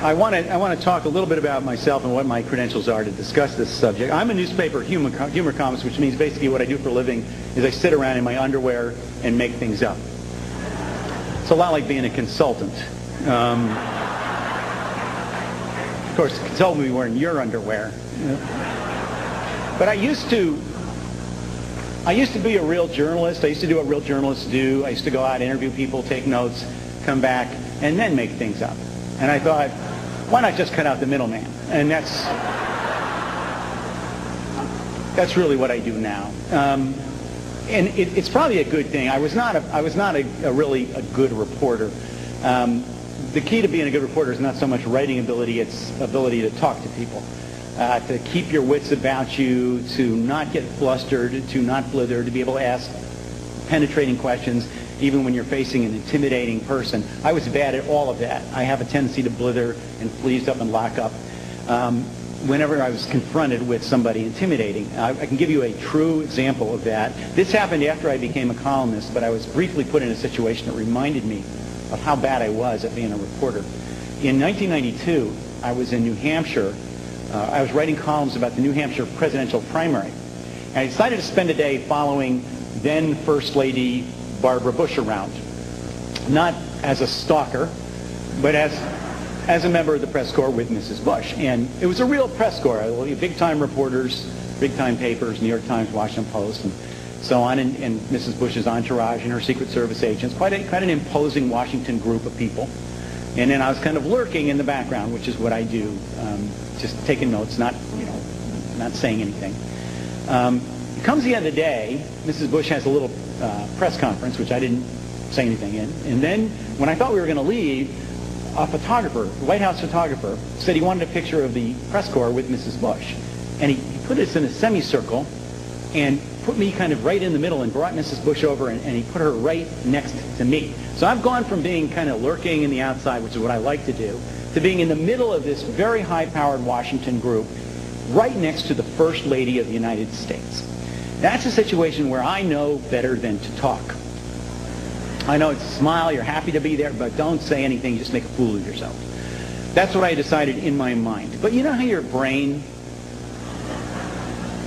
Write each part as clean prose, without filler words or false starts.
I want to talk a little bit about myself and what my credentials are to discuss this subject. I'm a newspaper humor columnist, which means basically what I do for a living is I sit around in my underwear and make things up. It's a lot like being a consultant. Of course, a consultant would be wearing your underwear. But I used to be a real journalist. I used to do what real journalists do. I used to go out, interview people, take notes, come back, and then make things up. And I thought, why not just cut out the middleman? And that's really what I do now. And it's probably a good thing. I was not really a good reporter. The key to being a good reporter is not so much writing ability, it's ability to talk to people, to keep your wits about you, to not get flustered, to not blither, to be able to ask penetrating questions even when you're facing an intimidating person. I was bad at all of that. I have a tendency to blither and freeze up and lock up whenever I was confronted with somebody intimidating. I can give you a true example of that. This happened after I became a columnist, but I was briefly put in a situation that reminded me of how bad I was at being a reporter. In 1992, I was in New Hampshire. I was writing columns about the New Hampshire presidential primary. And I decided to spend a day following then First Lady Barbara Bush around. Not as a stalker, but as a member of the press corps with Mrs. Bush. And it was a real press corps. Big-time reporters, big-time papers, New York Times, Washington Post, and so on, and Mrs. Bush's entourage and her Secret Service agents. Quite an imposing Washington group of people. And then I was kind of lurking in the background, which is what I do, just taking notes, not saying anything. It comes the end of the day, Mrs. Bush has a little press conference, which I didn't say anything in. And then when I thought we were going to leave, a photographer, the White House photographer, said he wanted a picture of the press corps with Mrs. Bush. And he put us in a semicircle and put me kind of right in the middle and brought Mrs. Bush over, and he put her right next to me. So I've gone from being kind of lurking in the outside, which is what I like to do, to being in the middle of this very high-powered Washington group, right next to the First Lady of the United States. That's a situation where I know better than to talk. I know it's a smile, you're happy to be there, but don't say anything, just make a fool of yourself. That's what I decided in my mind. But you know how your brain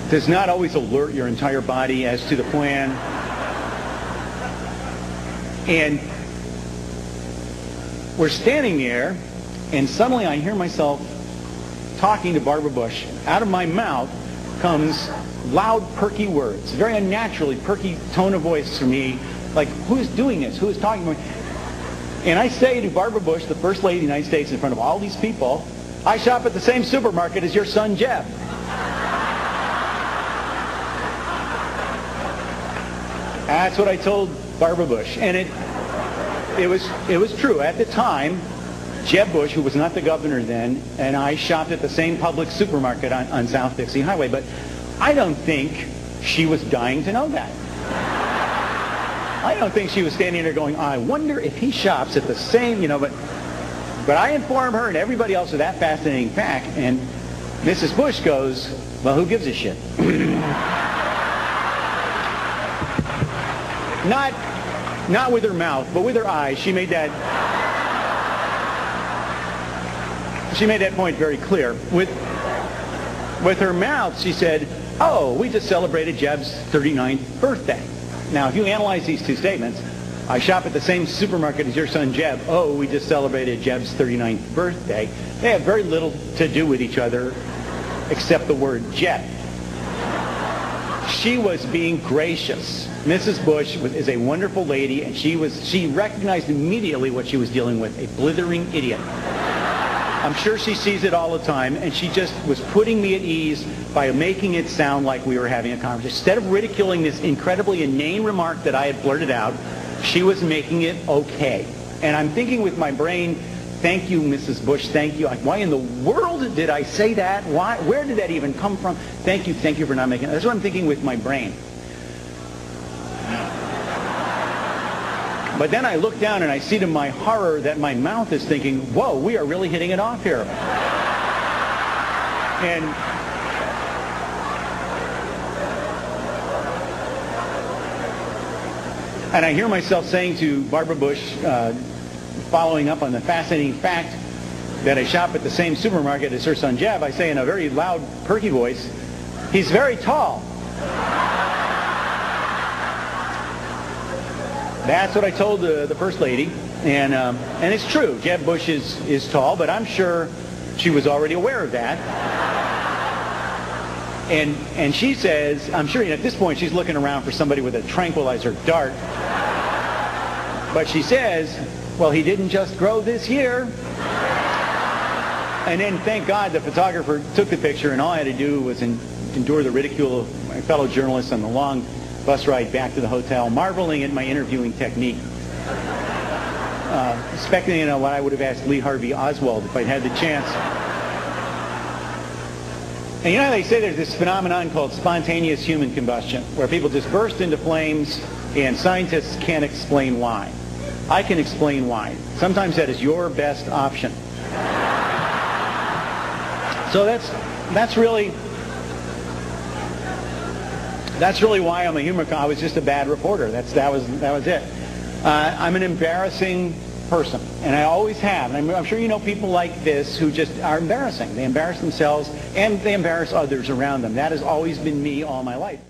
does not always alert your entire body as to the plan? And we're standing there, and suddenly I hear myself talking to Barbara Bush. Out of my mouth comes loud, perky words, very unnaturally perky tone of voice for me, like, who's doing this? Who is talking to me? And I say to Barbara Bush, the First Lady of the United States, in front of all these people, I shop at the same supermarket as your son, Jeff. That's what I told Barbara Bush. And it was true. At the time, Jeb Bush, who was not the governor then, and I shopped at the same public supermarket on South Dixie Highway. But I don't think she was dying to know that. I don't think she was standing there going, I wonder if he shops at the same, but I informed her and everybody else of that fascinating fact, and Mrs. Bush goes, well, who gives a shit? Not with her mouth, but with her eyes. She made that point very clear. With her mouth, she said, oh, we just celebrated Jeb's 39th birthday. Now, if you analyze these two statements, I shop at the same supermarket as your son Jeb. Oh, we just celebrated Jeb's 39th birthday. They have very little to do with each other except the word Jeb. She was being gracious. Mrs. Bush is a wonderful lady, and she recognized immediately what she was dealing with, a blithering idiot. I'm sure she sees it all the time, and she just was putting me at ease by making it sound like we were having a conversation. Instead of ridiculing this incredibly inane remark that I had blurted out, she was making it okay. And I'm thinking with my brain, thank you, Mrs. Bush, thank you. Why in the world did I say that? Where did that even come from? Thank you for not making it. That's what I'm thinking with my brain. But then I look down and I see to my horror that my mouth is thinking, whoa, we are really hitting it off here. And I hear myself saying to Barbara Bush, following up on the fascinating fact that I shop at the same supermarket as her son Jeb, I say in a very loud, perky voice, "He's very tall." That's what I told the First Lady, and it's true. Jeb Bush is tall, but I'm sure she was already aware of that. And she says, I'm sure at this point she's looking around for somebody with a tranquilizer dart. But she says, "Well, he didn't just grow this year." And then, thank God, the photographer took the picture, and all I had to do was endure the ridicule of my fellow journalists on the long bus ride back to the hotel, marveling at my interviewing technique. Speculating on what I would have asked Lee Harvey Oswald if I'd had the chance. And you know how they say there's this phenomenon called spontaneous human combustion, where people just burst into flames and scientists can't explain why. I can explain why. Sometimes that is your best option. So that's really why I'm a humor. I was just a bad reporter. That was it. I'm an embarrassing person, and I always have. And I'm sure you know people like this who just are embarrassing. They embarrass themselves and they embarrass others around them. That has always been me all my life.